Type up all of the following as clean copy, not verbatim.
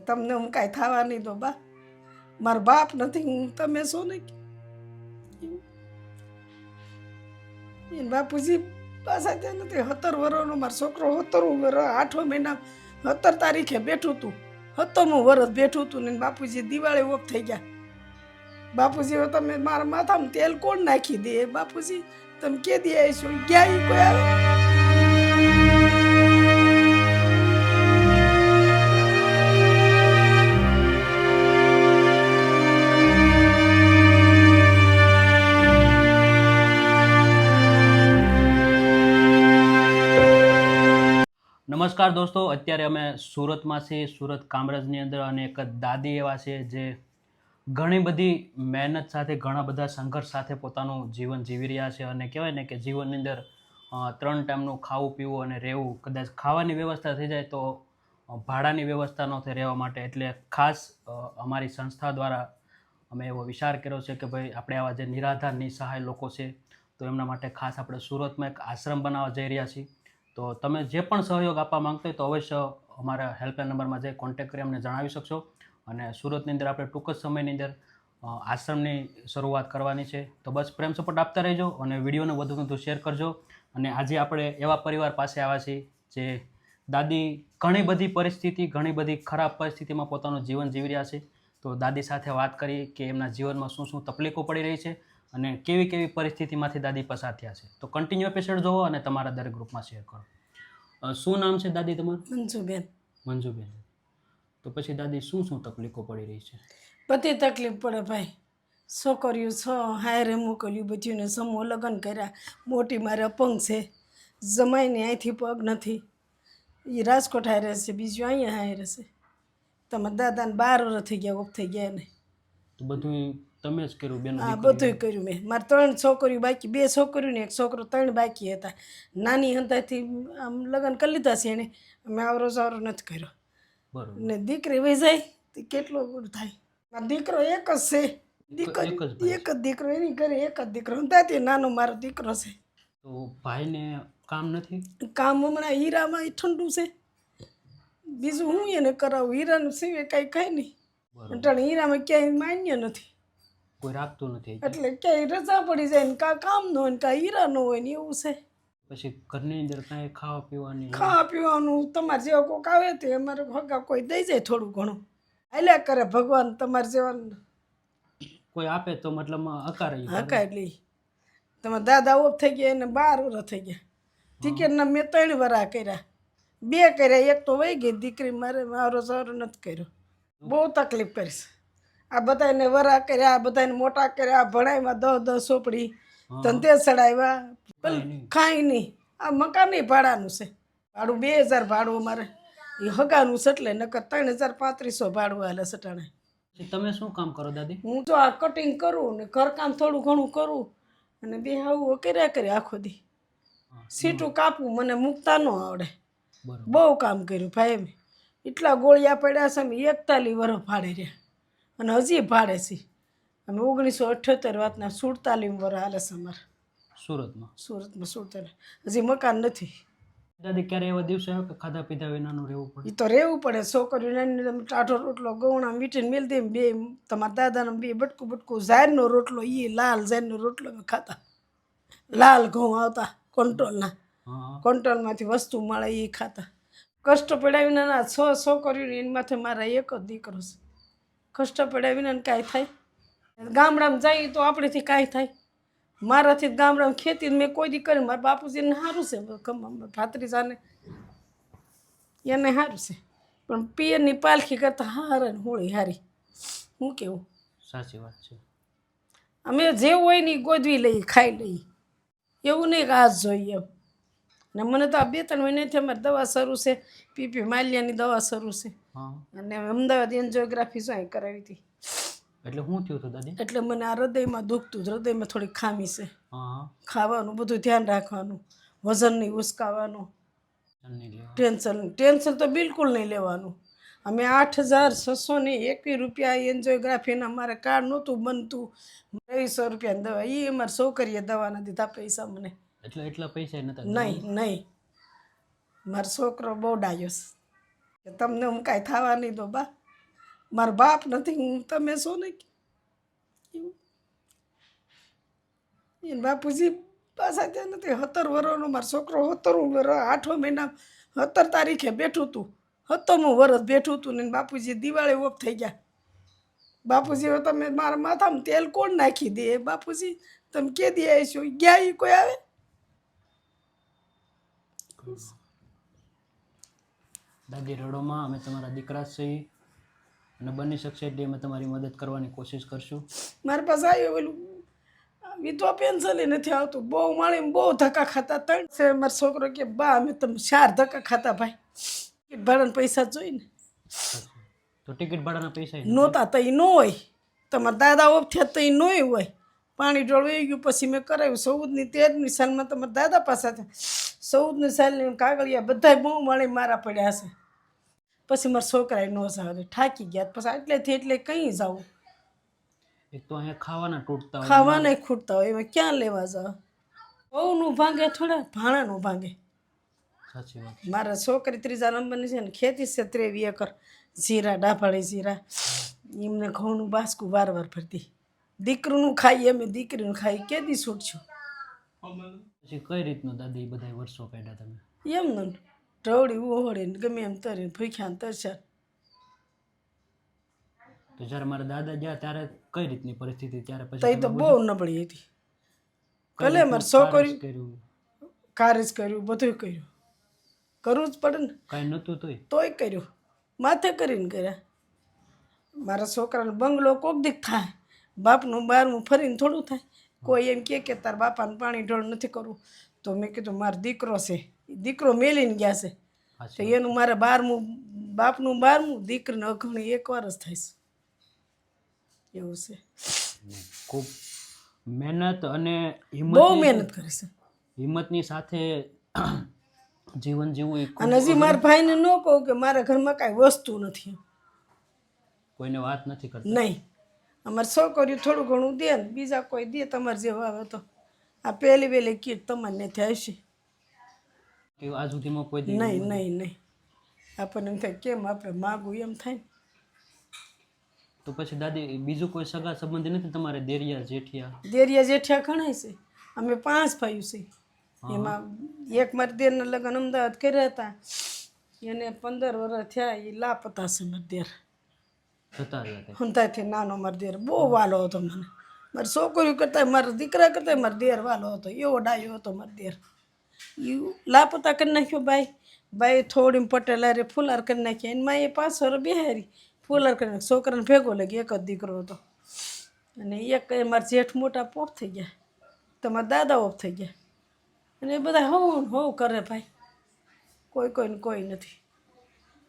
તમને હું કાંઈ થવા નહીં દો બા. મારો બાપ નથી, હું તમે છો ને. એ બાપુજી પાછા ત્યાં નથી. 17 વર્ષનો મારો છોકરો 17 વર્ષ 8 મહિના 17 તારીખે બેઠું હતું. 17મું વર્ષ બેઠું હતું ને બાપુજી દિવાળી ઓફ થઈ ગયા. બાપુજી હવે તમે મારા માથામાં તેલ કોણ નાખી દે? બાપુજી તમે કે દે આવીશું ગયા ઈ કોઈ આવે? નમસ્કાર દોસ્તો, અત્યારે અમે સુરતમાં છીએ, સુરત કામરાજની અંદર, અને એક દાદી એવા છે જે ઘણી બધી મહેનત સાથે, ઘણા બધા સંઘર્ષ સાથે પોતાનું જીવન જીવી રહ્યા છે. અને કહેવાય ને કે જીવનની અંદર 3 ટાઈમનું ખાવું પીવું અને રહેવું, કદાચ ખાવાની વ્યવસ્થા થઈ જાય તો ભાડાની વ્યવસ્થા ન થાય રહેવા માટે, એટલે ખાસ અમારી સંસ્થા દ્વારા અમે એવો વિચાર કર્યો છે કે ભાઈ આપણે આવા જે નિરાધાર નિસહાય લોકો છે તો એમના માટે ખાસ આપણે સુરતમાં એક આશ્રમ બનાવવા જઈ રહ્યા છીએ. તો તમે જે પણ સહયોગ આપવા માંગતો હોય તો અવશ્ય અમારા હેલ્પલાઇન નંબરમાં જઈ કોન્ટેક્ટ કરી અમને જણાવી શકશો. અને સુરતની અંદર આપણે ટૂંક જ સમયની અંદર આશ્રમની શરૂઆત કરવાની છે. તો બસ પ્રેમ સપોર્ટ આપતા રહેજો અને વિડીયોને વધુ શેર કરજો. અને આજે આપણે એવા પરિવાર પાસે આવ્યા છીએ જે દાદી ઘણી બધી પરિસ્થિતિ, ઘણી બધી ખરાબ પરિસ્થિતિમાં પોતાનું જીવન જીવી રહ્યા છે. તો દાદી સાથે વાત કરી કે એમના જીવનમાં શું શું તકલીફો પડી રહી છે અને કેવી કેવી પરિસ્થિતિમાંથી દાદી પસાર થયા છે. તો કન્ટિન્યુ એપિસોડ જોવો અને તમારા દરેક ગ્રુપમાં શેર કરો. શું નામ છે દાદી તમારું? મંજુબેન. મંજુબેન. તો પછી દાદી શું શું તકલીફો પડી રહી છે? બધી તકલીફ પડે ભાઈ. છોકરીઓ હાયરે મોકલ્યું, બધીને સમૂહ લગ્ન કર્યા. મોટી મારે અપંગ છે, જમાઈને અહીંથી પગ નથી. એ રાજકોટ હારે છે, બીજું અહીંયા હારે છે. તમારા દાદાને 12 વર્ષ થઈ ગયા, ઓફ થઈ ગયા એને. તો બધું તમે જ કર્યું બેન? હા, બધું કર્યું મેં. મારે 3 છોકરીઓ બાકી, 2 છોકરીઓ ને 1 છોકરો, 3 બાકી હતા. નાની હંતાથી આમ લગ્ન કરી લીધા છે એને. અમે આવરો જાવરો નથી કર્યો. બરોબર. ને દીકરી વહી જાય તો કેટલો ગુણ થાય. મારો દીકરો એક જ છે, એક જ દીકરો, એની ઘરે એક જ દીકરો. હંતાથી નાનો મારો દીકરો છે. તો ભાઈને કામ નથી? કામ હમણાં હીરામાં ઠંડુ છે, બીજું હું એને કરાવું? હીરાનું સિવાય કાંઈ ખાય નહીં. એટલે હીરામાં ક્યાંય માન્ય નથી, કોઈ રાખતું નથી, એટલે ક્યાંય રજા પડી જાય ને કાં કામ ન હોય ને કાં હીરા ન હોય ને એવું છે. પછી ઘરની અંદર કાંઈ ખાવા પીવાનું તમારે જેવા કોઈક આવે તો અમારે હગા કોઈ દઈ જાય થોડું ઘણું, હાલ્યા કરે. ભગવાન તમારે જેવા કોઈ આપે તો મતલબ હકાય લઈ. તમારા દાદા ઓફ થઈ ગયા, એને 12 વર્ષ થઈ ગયા. દીકરીના મેં 3 વર્ષ કર્યા, 2 કર્યા, એક તો વહી ગઈ દીકરી. મારો સારો નથી કર્યો. બહુ તકલીફ કરીશ. આ બધાને વરા કર્યા, આ બધાને મોટા કર્યા, ભણાવ્યા, 10 સોપડી ધંધે ચડાવ્યા, ખાઈ નહીં. આ મકાન ભાડાનું છે, ભાડું 2000 ભાડું અમારે એ હગાનું છે, એટલે નકર 3300 ભાડું હાલે સટાણે. તમે શું કામ કરો દાદી? હું તો આ કટિંગ કરું ને ઘરકામ થોડું ઘણું કરું અને બે આવું કર્યા આખો દી. સીટું કાપવું મને મૂકતા ન આવડે. બહુ કામ કર્યું ભાઈ. મેં એટલા ગોળિયા પડ્યા છે. અમે 41 વર્ષ ભાડે રહ્યા અને હજી ભાડે છે. અમે 1978 વાતના 47 વર્ષ હાલે છે અમારે સુરતમાં 47. હજી મકાન નથી. દાદી ક્યારે એવા દિવસો આવ્યો કે ખાધા પીધા વિનાનું રહેવું પડે? એ તો રહેવું પડે. છોકરીઓ નાની ટાઢો રોટલો ગૌણા મીઠીને મેળ દે. 2 તમારા દાદાને 2 બટકું ઝારનો રોટલો, એ લાલ ઝારનો રોટલો અમે ખાતા. લાલ ઘઉં આવતા કંટ્રોલના, કંટ્રોલમાંથી વસ્તુ મળે એ ખાતા. કષ્ટ પડ્યા વિના 6 છોકરીઓને એની માથે મારા એક જ દીકરો છે. કષ્ટ પડ્યા વિના કાંઈ થાય? ગામડામાં જઈએ તો આપણેથી કાંઈ થાય? મારાથી ગામડામાં ખેતી મેં કોઈ દી કરી. મારા બાપુજીને સારું છે, ભાત્રીજાને એને સારું છે, પણ પિયરની પાલખી કરતાં હારે ને હોળી હારી. શું કેવું? સાચી વાત છે. અમે જેવું હોય ને ગોદવી લઈએ, ખાઈ લઈએ, એવું નહીં કે આજ જોઈએ એમ. ને મને તો આ 2-3 મહિનાથી અમારી દવા શરૂ છે, પીપી માલિયાની દવા શરૂ છે. અને અમદાવાદ એન્જિયોગ્રાફી શું કરાવી હતી. એટલે શું થયું હતું દાદી? એટલે મને આ હૃદયમાં દુખતું, હૃદયમાં થોડી ખામી છે. ખાવાનું બધું ધ્યાન રાખવાનું, વજન નહીં ઉસકાવાનું, ટેન્શન તો બિલકુલ નહીં લેવાનું. અમે 8621 રૂપિયા એન્જિયોગ્રાફીના અમારે કાર્ડ નહોતું બનતું. 200 રૂપિયાની દવા, એ અમારે છોકરીએ દવાના દીધા પૈસા મને. એટલે એટલા પૈસા નતા? નહીં. મારો છોકરો બહુ ડાયો છે. તમને હું કાંઈ થવા નહીં દો બા. મારો બાપ નથી, હું તમે છો ને. એ બાપુજી પાછા ત્યાં નથી. 17 વર્ષનો મારો છોકરો 17 વર્ષ 8 મહિના 17 તારીખે બેઠું હતું, 17મું વર્ષ બેઠું હતું ને બાપુજી દિવાળી ઓફ થઈ ગયા. બાપુજી હવે તમે મારા માથામાં તેલ કોણ નાખી દે? બાપુજી તમે કે દે છો ગયા એ કોઈ આવે? દાદી રડોમાં, અમે તમારા દીકરા છીએ અને બની શકશે એટલી અમે તમારી મદદ કરવાની કોશિશ કરશું. મારી પાસે આવ્યો પેલું વિધવા પેન્શન નથી આવતું. બહુ માળી બહુ ધક્કા ખાતા. 3 છે મારો છોકરો કે બા અમે તમે 4 ધક્કા ખાતા ભાઈ. ભાડાના પૈસા જોઈને તો ટિકિટ ભાડાના પૈસા નહોતા તો એ ન હોય. તમારા દાદા ઓફ થયા તો એ ન હોય. પાણી ઢોળવાઈ ગયું પછી મેં કરાવ્યું. 14ની 13ની સાલમાં તમારા દાદા પાસે હતા. 14ની સાલની કાગળિયા બધા બહુ માળી મારા પડ્યા છે. પછી મારા છોકરાએ ન જાવે, થાકી ગયા. પછી એટલેથી એટલે કઈ જાવું? એક તો અહીંયા ખાવાના તૂટતા હોય, ખાવાના ખૂટતા હોય, એમાં ક્યાં લેવા જાવ? બહુનું ભાંગે થોડા, ભાણાનું ભાંગે. સાચી વાત. મારા છોકરી 3જા નંબરની છે ને, ખેતી છે 23 એકર. જીરા, ડાભાળી જીરા, એમને ઘઉંનું બાસકું વાર ફરતી. દીકરીનું ખાઈ, અમે દીકરીનું ખાઈ, કેદી છૂટશું? પછી કઈ રીતનું દાદી બધા વર્ષો કાઢ્યા તમે? એમ ને ઢવળી ઓહળીને ગમે એમ તરીને ભૂખ્યા ને તરસ્યા. તો જ્યારે મારા દાદા ગયા ત્યારે કઈ રીતની પરિસ્થિતિ? ત્યારે તઈ પછી તો બહુ નબળી હતી. ભલે મારી છોકરી કર્યું, કારેજ કર્યું, બધું કર્યું. કરવું જ પડે ને, કાંઈ નહોતું તોય કર્યું. માથે કરીને કર્યા. મારા છોકરાને બંગલો કોક દીક થાય, બાપનું બારમું ફરીને થોડું થાય. કોઈ એમ કે તાર બાપાને પાણી ઢોળ નથી કરવું. તો મેં કીધું મારો દીકરો છે, દીકરો મેલીને ગયા છે, તો એનું મારે બાપનું 12મું, દીકરીને અઘણી 1 વર્ષ થાય છે. એવું છે. ખૂબ મહેનત અને બહુ મહેનત કરે છે. હિંમતની સાથે જીવન જીવવું એ અને હજી મારા ભાઈને ન કહું કે મારા ઘરમાં કાંઈ વસ્તુ નથી, કોઈને વાત નથી કરતા. નહીં. અમારે છોકરીઓ થોડું ઘણું દે ને, બીજા કોઈ દે તમારે જેવા આવે તો. આ પહેલી વહેલી કીટ તમારે નથી આવશે. કે આ સુધીમાં કોઈ દી નહીં. આપણને એમ થાય કેમ આપણે માગું એમ થાય ને. તો પછી દાદી બીજું કોઈ સગા સંબંધી નથી તમારે? દેરિયા જેઠિયા? દેરિયા જેઠિયા ઘણાય છે. અમે 5 ભાઈઓ છે. એમાં એક મારા દેરના લગ્ન અમદાવાદ કર્યા હતા, એને 15 વર્ષ થયા. એ લાપતા છે મારા દેર. જતા રહ્યા હંતાથી નાનો મારો દેર બહુ વાલો હતો મને. મારી છોકરીઓ કરતાં, મારા દીકરા કરતાં મારો દેર વાલો હતો. એવો ડાયો હતો મારો દેર. એ લાપતા કરી નાખ્યો. બાઈ થોડી પટેલ હારે ફુલાર કરી નાખ્યા. એમાં એ 5 વર્ષ બેહારી ફુલાર કરી નાખી. છોકરાને ભેગો લાગી. એક જ દીકરો હતો. અને એક મારા જેઠ મોટા પોપ થઈ ગયા, તમારા દાદા ઓફ થઈ ગયા. અને એ બધા હોવ કરે ભાઈ. કોઈને કોઈ નથી.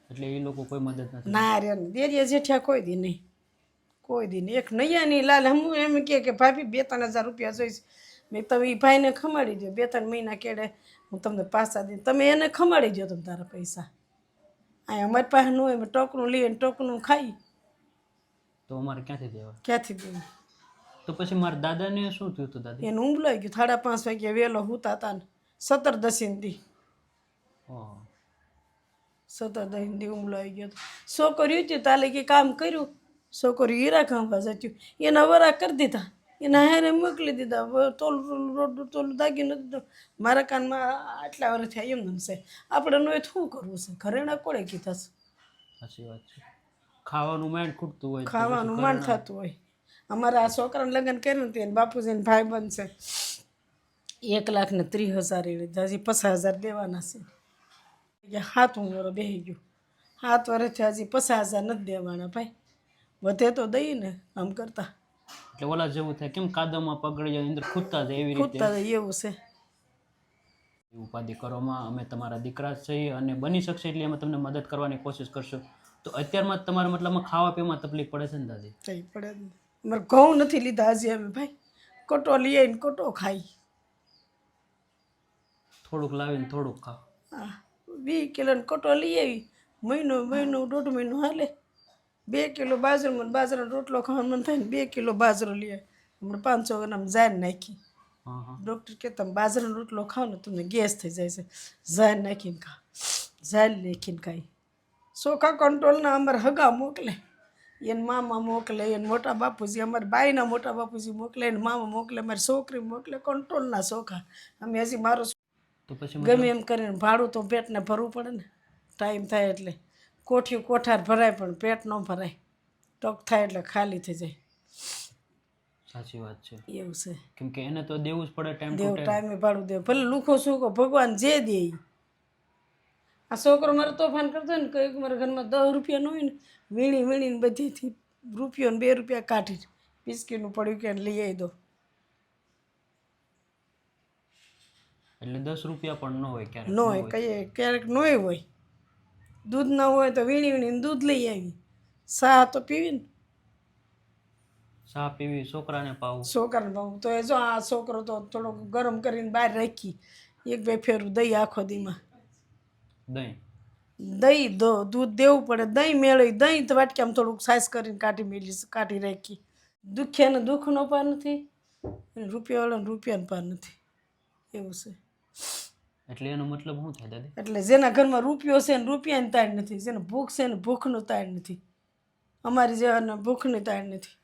એટલે એ લોકો કોઈ મદદ નથી? ના રે, દેરિયા જેઠિયા કોઈ દી નહીં. એક નૈયાની લાલ હું એમ કે ભાભી 2-3 હજાર રૂપિયા જોઈશ. મેં તમે એ ભાઈને ખમાડી દો, 2-3 મહિના કેડે હું તમને પાછા દઈ. તમે એને ખમાડી દો તમે તારા પૈસા. અહીંયા અમારી પાસે ન હોય, ટોકનું લઈએ ને ટોકનું ખાઈ. તો અમારે ક્યાંથી દેવા? ક્યાંથી દેવું? તો પછી મારા દાદાને શું થયું હતું દાદી? એને ઊંઘ લાગી ગયું. 5:30 વાગ્યા વહેલો હુતા હતા ને 17 દી. 17 દી ઊંઘ લાગી ગયો. છોકરીઓ હતી તાલે કે કામ કર્યું. છોકરીઓ હીરા ખાંભા જત્યું. એના વરા કરી દીધા, એના હારે મોકલી દીધા. તોલું દાગી નથી. મારા કાનમાં આટલા વર્ષ થયા એમ છે. આપણે નો શું કરવું છે? ઘરેણા કોળે કીધા છે. સાચી વાત છે. ખાવાનું માંડ ખૂટતું હોય, ખાવાનું માંડ થતું હોય. અમારા આ છોકરાને લગ્ન કર્યું ને બાપુજીને ભાઈ બનશે 1,30,000 એ લીધા. હજી 50,000 દેવાના છે. 7 વર્ષ બેસી ગયું. 7 વર્ષથી હજી 50,000 નથી દેવાના ભાઈ. વધે તો દઈ ને આમ કરતા. એટલે ઓલા જેવું થાય કેમ કાદવમાં પગડી જાય અંદર ખૂટતા જાય એવી રીતે ખૂટતા જાય એવું છે. ઉપાધિ કરોમાં, અમે તમારા દીકરા છીએ અને બની શકશે એટલે અમે તમને મદદ કરવાની કોશિશ કરશું. તો અત્યારમાં તમારા મતલબમાં ખાવા પીવામાં તકલીફ પડે છે ને દાદી? થઈ પડે. અમારે ઘઉં નથી લીધા હજી અમે ભાઈ. કોટો લઈ આવીને કોટો ખાઈ. થોડુંક લાવીને થોડુંક ખાવ. 20 કિલોનો કોટો લઈ આવી. મહિનો 1.5 મહિનો હાલે. 2 કિલો બાજરાનો રોટલો ખાવાનો મન થાય ને 2 કિલો બાજરો લઈ આવે. હમણાં 500 ગ્રામ ઝાર નાખી. ડૉક્ટર કે તમે બાજરાનો રોટલો ખાઓ ને તમને ગેસ થઈ જાય છે. ઝાર નાખીને ખાઈ. ચોખા કંટ્રોલના અમારે હગા મોકલે. એને મામા મોકલે, એને મોટા બાપુજી, અમારા બાઈના મોટા બાપુજી મોકલે, એને મામા મોકલે, મારી છોકરી મોકલે, કંટ્રોલના ચોખા. અમે હજી મારો તો પછી ગમે એમ કરીને ભાડું તો પેટને ભરવું પડે ને, ટાઈમ થાય એટલે. કોઠિયું કોઠાર ભરાય પણ પેટ ન ભરાય, ટક થાય એટલે ખાલી થઈ જાય, સાચી વાત છે. એવું છે. કેમ કે એને તો દેવું જ પડે ટાઈમ ટુ દેવ ટાઈમ. ટાઈમે ભાડું દેવું, ભલે લુખો સૂકો ભગવાન જે દે ઈ. આ છોકરો મારે તોફાન કરતો ને, કંઈક મારા ઘરમાં 10 રૂપિયા ન હોય ને, વીણી વીણીને બધીથી રૂપિયો ને 2 રૂપિયા કાઢી બિસ્કીટનું પડ્યું કે લઈ આવી દો. એટલે 10 રૂપિયા પણ ન હોય ક્યારેક. ન હોય કહીએ ક્યારેક નોય હોય, દૂધ ન હોય તો વીણી વીણીને દૂધ લઈ આવી, ચા તો પીવી ને, ચા પીવી, છોકરાને પાવું. છોકરાને ભાવ તો એ જો આ છોકરો તો થોડોક ગરમ કરીને બહાર રાખી, 1-2 ફેરું દહીં આખો દીમાં. દહીં દહીં દૂધ દેવું પડે, દહીં મેળવી, દહીં તો વાટકામાં થોડુંક સાઈઝ કરીને કાઢી રાખી. દુખ્યાને દુઃખનો પાર નથી, અને રૂપિયાવાળાને રૂપિયાનો પાર નથી, એવું છે. એટલે એનો મતલબ શું થાય દાદી? એટલે જેના ઘરમાં રૂપિયો છે ને રૂપિયાની તાળ નથી, જેને ભૂખ છે ને ભૂખનું તાળ નથી, અમારી જેવાને ભૂખની તાળ નથી.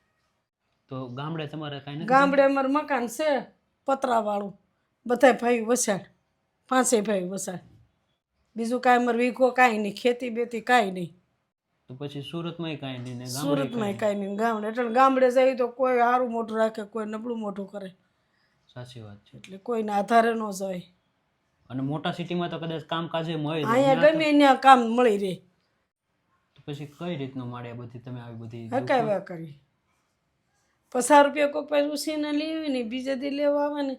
તો ગામડે તમારે કાંઈ નથી? ગામડે અમારું મકાન છે પતરાવાળું, બધાય ભાઈ વસાડ, 5 ભાઈ વસાડ, બીજું કાંઈ અમારે વીઘો કાંઈ નહીં, ખેતી બેતી કાંઈ નહીં. તો પછી સુરતમાંય કાંઈ નહીં ને સુરતમાં કાંઈ નહીં, ગામડે એટલે ગામડે જાય તો કોઈ સારું મોટું રાખે, કોઈ નબળું મોટું કરે, સાચી વાત છે. એટલે કોઈને આધારે ન જાય. અને મોટા સિટીમાં તો કદાચ કામકાજે મળે જ. અહીંયા ગમે ત્યાં કામ મળી રહે. તો પછી કઈ રીતનું મળે બધી તમે આવી બધી હકાવ્યા કરી, 50 રૂપિયા કોઈ પાસે ઉછીને લેવી ને, બીજા દી લેવા આવે ને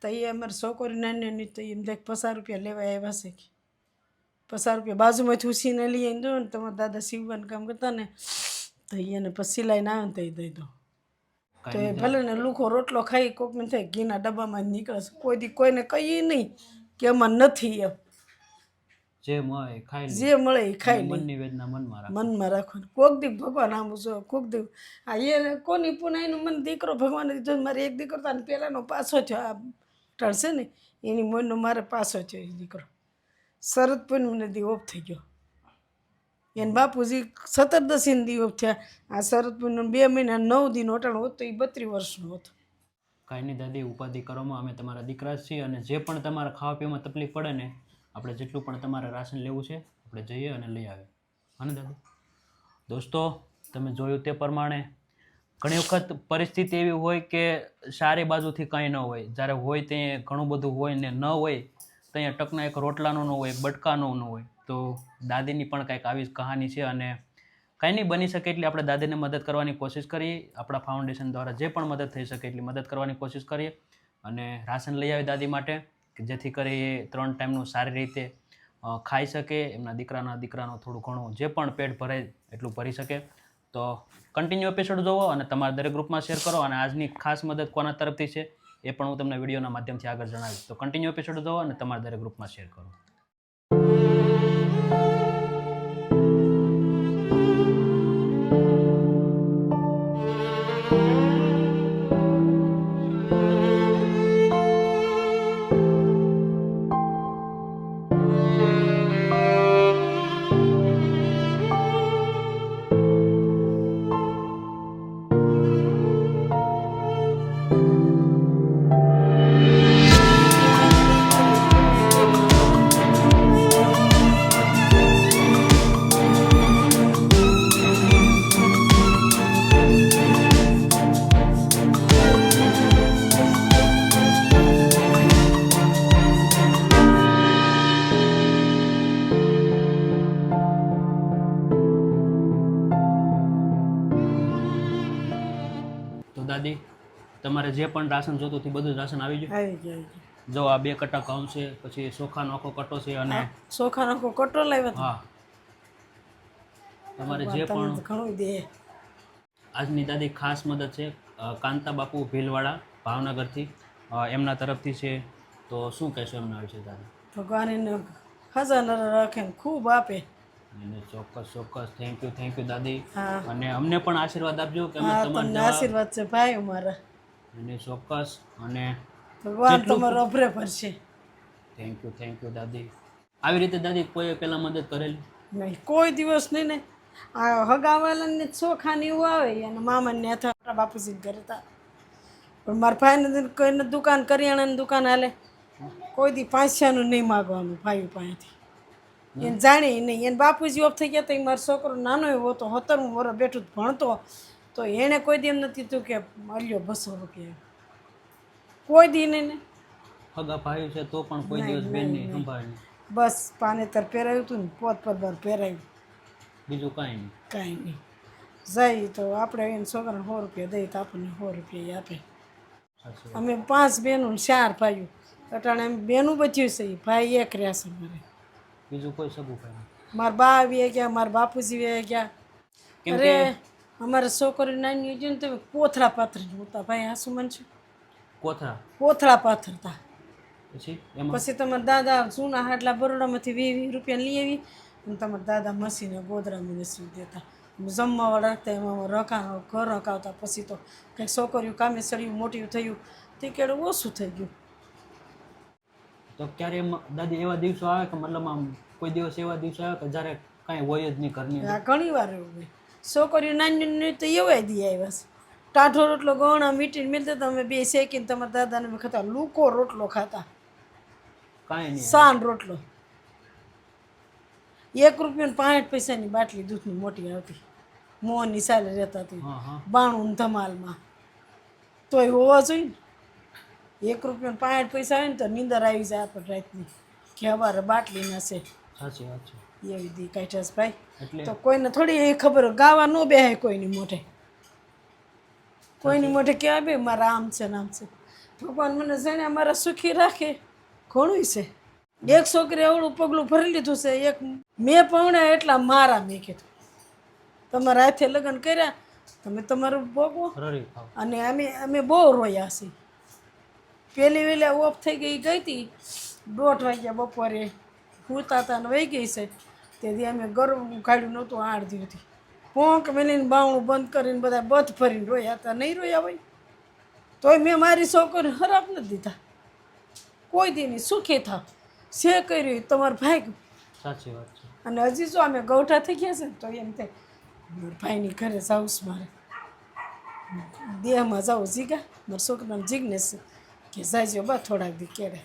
તો એ અમારે છોકરી નાની નહીં તો એમ દેખ 50 રૂપિયા લેવા આવ્યા છે કે 50 રૂપિયા બાજુમાંથી ઉછીને લઈ આવીને દો ને, તમારા દાદા સીવવાનું કામ કરતા ને તો એને પછી સિલાઈને આવે ને તો એ દઈ દો. તો એ ભલે ને લુખો રોટલો ખાઈ કોકને થાય ઘીના ડબ્બામાં જ નીકળે છે, કોઈ દી કોઈને કહીએ નહીં કે એમાં નથી, એમ જે મળે ખાઈ લે, જે મળે એ ખાઈ લે, મનની વેદના મનમાં રાખ. મનમાં રાખવાનું. કોક દી ભગવાન આમ જો, કોક દી આ એ કોની પુનાઈનું મને દીકરો ભગવાને દીધો, મારે એક દીકરો તો પહેલાંનો પાછો થયો, આ ટળશે ને એની મોનનો મારે પાછો થયો એ દીકરો. શરદ પૂનમને દી ઓફ થઈ ગયો, એને બાપુજી 17 દી ઓફ થયા. આ શરદ પૂનમ 2 મહિના 9 દી ઓટાણો હોત તો એ 32 વર્ષનો હતો. કાંઈ નહીં દાદી, ઉપાધિ કરવામાં અમે તમારા દીકરા જ છીએ, અને જે પણ તમારા ખાવા પીવામાં તકલીફ પડે ને, આપણે જેટલું પણ તમારે રાશન લેવું છે આપણે જઈએ અને લઈ આવીએ. હા ને દાદી? દોસ્તો, તમે જોયું તે પ્રમાણે ઘણી વખત પરિસ્થિતિ એવી હોય કે સારી બાજુથી કંઈ ન હોય, જ્યારે હોય ત્યાં ઘણું બધું હોય ને ન હોય ત્યાં ટકના એક રોટલાનું ન હોય, એક બટકાનું ન હોય. તો દાદીની પણ કંઈક આવી જ કહાની છે, અને કંઈ નહીં બની શકે એટલી આપણે દાદીને મદદ કરવાની કોશિશ કરીએ. આપણા ફાઉન્ડેશન દ્વારા જે પણ મદદ થઈ શકે એટલી મદદ કરવાની કોશિશ કરીએ, અને રાશન લઈ આવી દાદી માટે કે જેથી કરી એ 3 ટાઈમનું સારી રીતે ખાઈ શકે, એમના દીકરાનો થોડું ઘણું જે પણ પેટ ભરાય એટલું ભરી શકે. તો કન્ટિન્યુ એપિસોડ જોવો અને તમારા દરેક ગ્રુપમાં શેર કરો, અને આજની ખાસ મદદ કોના તરફથી છે એ પણ હું તમને વિડીયોના માધ્યમથી આગળ જણાવીશ. તો કન્ટિન્યુ એપિસોડ જોવો અને તમારા દરેક ગ્રુપમાં શેર કરો. દાદી, તમારે જે પણ રાશન જોતું હતું બધું જ રાશન આવી ગયું? આવી ગયો. જો આ 2 કટ્ટા ઘઉં છે, પછી ચોખાનો આખો કટ્ટો છે, અને ચોખાનો આખો કટો લાવ્યો હતો. હા, તમારે જે પણ ઘણું દે. આજની દાદી ખાસ મદદ છે કાંતા બાપુ ભીલવાડા ભાવનગરથી, એમના તરફથી છે. તો શું કહેશો એમના વિશે દાદી? ભગવાન એને ખજાના રાખે ને ખૂબ આપે. એને ચોક્કસ થેન્ક યુ દાદી. હા. અને અમને પણ આશીર્વાદ આપજો કે અમે હા, તમારા તમને આશીર્વાદ છે ભાઈ અમારા. અને ચોક્કસ, અને ભગવાન તમારો અભરે ભરશે. થેન્ક યુ દાદી. આવી રીતે દાદી કોઈ પહેલાં મદદ કરેલી? નહીં, કોઈ દિવસ નહીં ને. આ હગાવાલાને ચોખાને એવું આવે અને મામાને હતા મોટા બાપુજીને ઘરે હતા. પણ મારા ભાઈને કોઈને દુકાન કરિયાણાની દુકાન હાલે કોઈ દી 500નું નહીં માગવાનું ભાઈ પાસેથી. એને જાણે નહીં. એને બાપુજી ઓફ થઈ ગયા તો મારો છોકરો નાનો એવો હતો 17મું વર્ષ બેઠું ભણતો તો એણે કોઈ દી એમ નથી કીધું કે મળ્યો 200 રૂપિયા કોઈ દી નહીં. હગા ભાઈ છે તો પણ કોઈ દિવસ બેનની સંભાળ નહીં. બસ પાનેતર પહેરાવ્યું હતું ને પોત પરબાર પહેરાવ્યું, બીજું કાંઈ નહીં. કાંઈ નહીં. જાય તો આપણે એને છોકરાને 100 રૂપિયા દઈએ તો આપણને 100 રૂપિયા આપે. સાચી વાત. અમે 5 બહેનો ને 4 ભાઈઓ. અટાણે એમ બેનું બચ્યું છે, ભાઈ એક રહ્યા છે મારે. બીજું કોઈ સગું ભાઈ નહીં. મારા બા આવી ગયા, મારા બાપુજી આવી ગયા. કેમ અરે કે અમારે છોકરી નાની હતી ને તમે કોથળા પાથરી હતા ભાઈ. હા શું મન છે કોથળા કોથળા પાથરતા. પછી એમાં પછી તમારા દાદા જૂના હાટલા બરોડામાંથી 20 રૂપિયા લઈ આવી અને તમારા દાદા મસીને ગોદરામાં મસી દેતા. જમવાવાળા રાખતા એમાં રકાનો ઘર રકાવતા. પછી તો કંઈક છોકરીઓ કામે સળ્યું મોટી થયું તે કેળે ઓછું થઈ ગયું. તો ક્યારે એમ દાદી એવા દિવસો આવે કે મતલબ આમ કોઈ દિવસ એવા દિવસો આવે કે જ્યારે કાંઈ હોય જ નહીં ઘરની અંદર? આ ઘણી વાર એવું હોય. છોકરીઓ નાની તો એવાય દી આવ્યા છે. ટાઢો રોટલો ગવણા મીટીને મિલતા હતા. અમે બે શેકીને તમારા દાદાને અમે ખાતા. લૂકો રોટલો ખાતા, કાંઈ નહીં. સાન રોટલો. 1 રૂપિયો 65 પૈસાની બાટલી દૂધની મોટી આવતી. મોહનની સાલે રહેતા હતી. હા હા 92 ધમાલમાં તોય હોવા જોઈએ ને. 1 રૂપિયો 65 પૈસા આવે ને તો નીંદર આવી જાય આપણે રાતની કે અમારે બાટલીના છે. સાચી વાત છે. એવી દી કાઢ્યાસ ભાઈ. એટલે તો કોઈને થોડી એ ખબર હોય, ગાવા ન બેહાય કોઈની મોઢે. કોઈની મોઢે કહેવાય બે મારા આમ છે નામ છે. ભગવાન મને જાણે અમારા સુખી રાખે ઘણું છે. એક છોકરી અવળું પગલું ભરી લીધું છે. એક મેં પૌણ્યા એટલા મારા મેં કીધું તમારા હાથે લગ્ન કર્યા તમે તમારું ભોગવો. રરી ખાવ. અને અમે બહુ રોયા છીએ. પહેલી વેલા ઓફ થઈ ગઈ હતી 1:30 વાગ્યા બપોરે સૂતા હતા ને વહી ગઈ છે. તેથી અમે ગરમ કાઢ્યું નહોતું 8 દિવસથી. પોંક મેલીને બાવણું બંધ કરીને બધા બધ ફરીને રોયા હતા. નહીં રોયા ભાઈ તોય મેં મારી છોકરી ખરાબ નથી દીધા. કોઈ દી નહીં સુખી થાવ છે કર્યું તમારો ભાઈ. સાચી વાત છે. અને હજી જો અમે ગૌઠા થઈ ગયા છે ને તો એમ થાય મારા ભાઈની ઘરે જાઉં છું મારે દેહમાં જાઉં. જીગા મારા છોકરાને જીગ્નેશ કે જાજો બા થોડાક દી કેળે.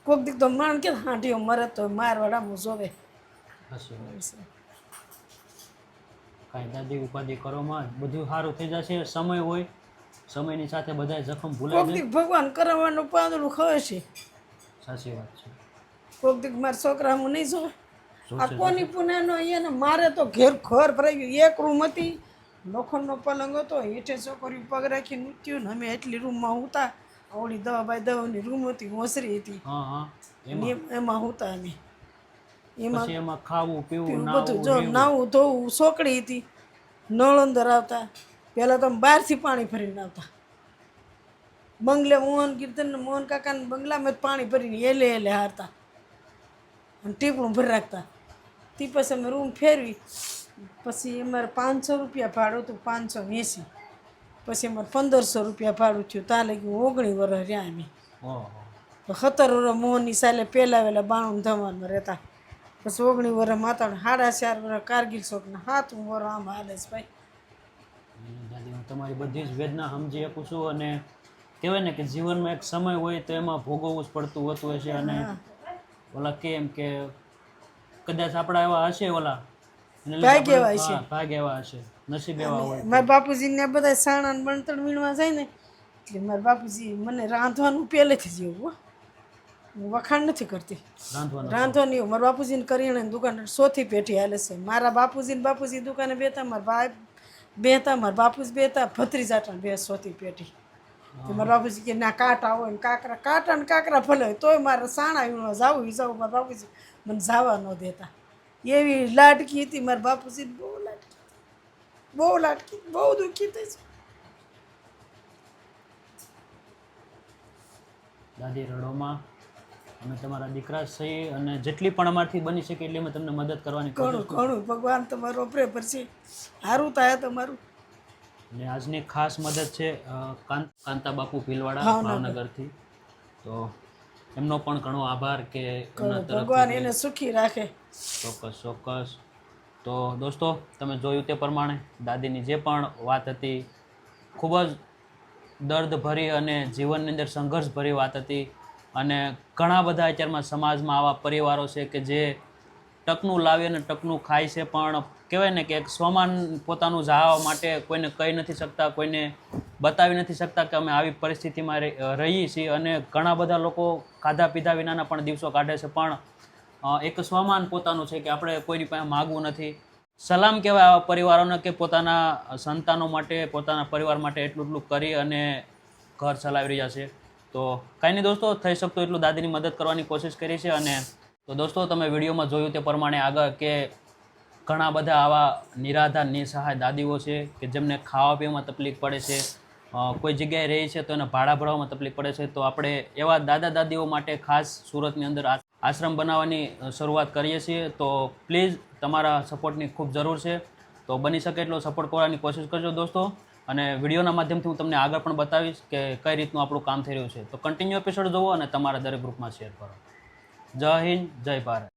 કોઈક દીક તો માણ કે હાંઠીઓ મરે તો મારવાડામાં જોવે. સાચી વાત. કાંઈ દાદી ઉપાધિ કરવામાં બધું સારું થઈ જશે. સમય હોય, સમયની સાથે બધા જખમ ભૂલાઈ કોઈક જાય. દીક ભગવાન કરવાનું પાંદડું ખવે છે. સાચી વાત છે. કોઈક દીક મારા છોકરા હું નહીં જોવે. આ જોશે કોની પુનાનો અહીંયા મારે તો ઘેર ઘર ભરાઈ ગયું. 1 રૂમ હતી, લોખંડનો પલંગ હતો, હેઠે છોકરી પગ રાખીને ઉઠ્યું ને અમે એટલી રૂમમાં હતા. આવડી 10 બાય 10ની રૂમ હતી, ઓસરી હતી. હા હા એમાં હતા અમે. એમાં પછી એમાં ખાવું પીવું બધું જો નાવું નાવું ધોવું સોકડી હતી. નળ અંદર આવતા. પહેલાં તો અમે બહારથી પાણી ભરીને આવતા. બંગલે મોહન કીર્તન મોહન કાકાને બંગલામાં જ પાણી ભરીને એલે હારતા અને ટીપણું ભરી રાખતા. તે પછી અમે રૂમ ફેરવી. પછી અમારે 500 રૂપિયા ભાડું હતું, 580. પછી અમારે 1500 રૂપિયા ભાડું થયું. ત્યાં લગી 19 વર્ષ રહ્યા અમે. ઓહો. તો 17 વર્ષ મોહનની સાલે પહેલાં વહેલા 92 ધમાલમાં રહેતા. પછી 19 વર્ષ માતા 4.5 વર્ષ કારગિલ ચોકના 7 વર્ષ આમ હાલે છે ભાઈ. દાદી હું તમારી બધી જ વેદના સમજી શકું છું. અને કહેવાય ને કે જીવનમાં એક સમય હોય તો એમાં ભોગવવું જ પડતું હોતું હશે. અને ઓલા કેમ કે કદાચ આપણા એવા હશે ઓલા એને લીધે ભાગ એવા આપણે- હશે. હા, ભાગ એવા હશે, નસીબ એવા હોય. મારા બાપુજીને બધા સાણા ને બણતણ વીણવા જાય ને એટલે મારા બાપુજી મને રાંધવાનું પહેલેથી જ એવું હો. હું વખાણ નથી કરતી. રાંધવાનું રાંધવાની એવું મારા બાપુજીને કરિયાણાની દુકાન 100થી પેટી હાલે છે. મારા બાપુજી દુકાને બેતા, મારા ભાઈ બેતા, મારા બાપુજી બેતા, ભત્રીજાટાને બે 100થી પેટી. તો મારા બાપુજી કે ના કાંટા હોય ને કાંટા ને કાંકરા ભલે હોય તોય મારે સાણા વીણવા જાવું મારા બાપુજી મને જવા ન દેતા. એવી લાડકી હતી મારા બાપુજી. બહુ લાડકી બહુ દુઃખી થઈ છે. દાદી રડોમાં અમે તમારા દીકરા છીએ અને જેટલી પણ અમારથી બની શકે એટલી અમે તમને મદદ કરવાની ઘણું ઘણું ભગવાન તમારો પ્રેમ છે. સારું થાય તમારું. અને આજની ખાસ મદદ છે કાંતા બાપુ ભીલવાડા ભાવનગરથી. તો એમનો પણ ઘણો આભાર કે એમના ભગવાન તરફથી એને સુખી રાખે. ચોક્કસ ચોક્કસ. તો તો દોસ્તો તમે જોયું તે પ્રમાણે દાદીની જે પણ વાત હતી ખૂબ જ દર્દભરી અને જીવનની અંદર સંઘર્ષભરી વાત હતી. અને ઘણા બધા અત્યારમાં સમાજમાં આવા પરિવારો છે કે જે ટકનું લાવી અને ટકનું ખાય છે, પણ કહેવાય ને કે એક સ્વમાન પોતાનું જાળવવા માટે કોઈને કહી નથી શકતા, કોઈને બતાવી નથી શકતા કે અમે આવી પરિસ્થિતિમાં રહીએ છીએ. અને ઘણા બધા લોકો ખાધા પીધા વિનાના પણ દિવસો કાઢે છે, પણ એક સ્વમાન પોતાનું છે કે આપણે કોઈની પાસે માગવું નથી. સલામ કહેવાય આવા પરિવારોને કે પોતાના સંતાનો માટે, પોતાના પરિવાર માટે એટલું કરી અને ઘર ચલાવી રહ્યા છે. તો કાંઈ નહીં દોસ્તો, થઈ શકતું એટલું દાદીની મદદ કરવાની કોશિશ કરી છે. અને તો દોસ્તો તમે વિડીયોમાં જોયું તે પ્રમાણે આગળ કે ઘણા બધા આવા નિરાધાર નિસહાય દાદીઓ છે કે જેમને ખાવા પીવામાં તકલીફ પડે છે, કોઈ જગ્યાએ રહે છે તો એને ભાડા ભરવામાં તકલીફ પડે છે. તો આપણે એવા દાદા દાદીઓ માટે ખાસ સુરતની અંદર આશ્રમ બનાવવાની શરૂઆત કરીએ છીએ. તો પ્લીઝ તમારા સપોર્ટની ખૂબ જરૂર છે. તો બની શકે એટલો સપોર્ટ કરવાની કોશિશ કરજો દોસ્તો. અને વિડીયોના માધ્યમથી હું તમને આગળ પણ બતાવીશ કે કઈ રીતનું આપણું કામ થઈ રહ્યું છે. તો કન્ટિન્યુ એપિસોડ જોવો અને તમારા દરેક ગ્રુપમાં શેર કરો. જય હિન્દ, જય ભારત.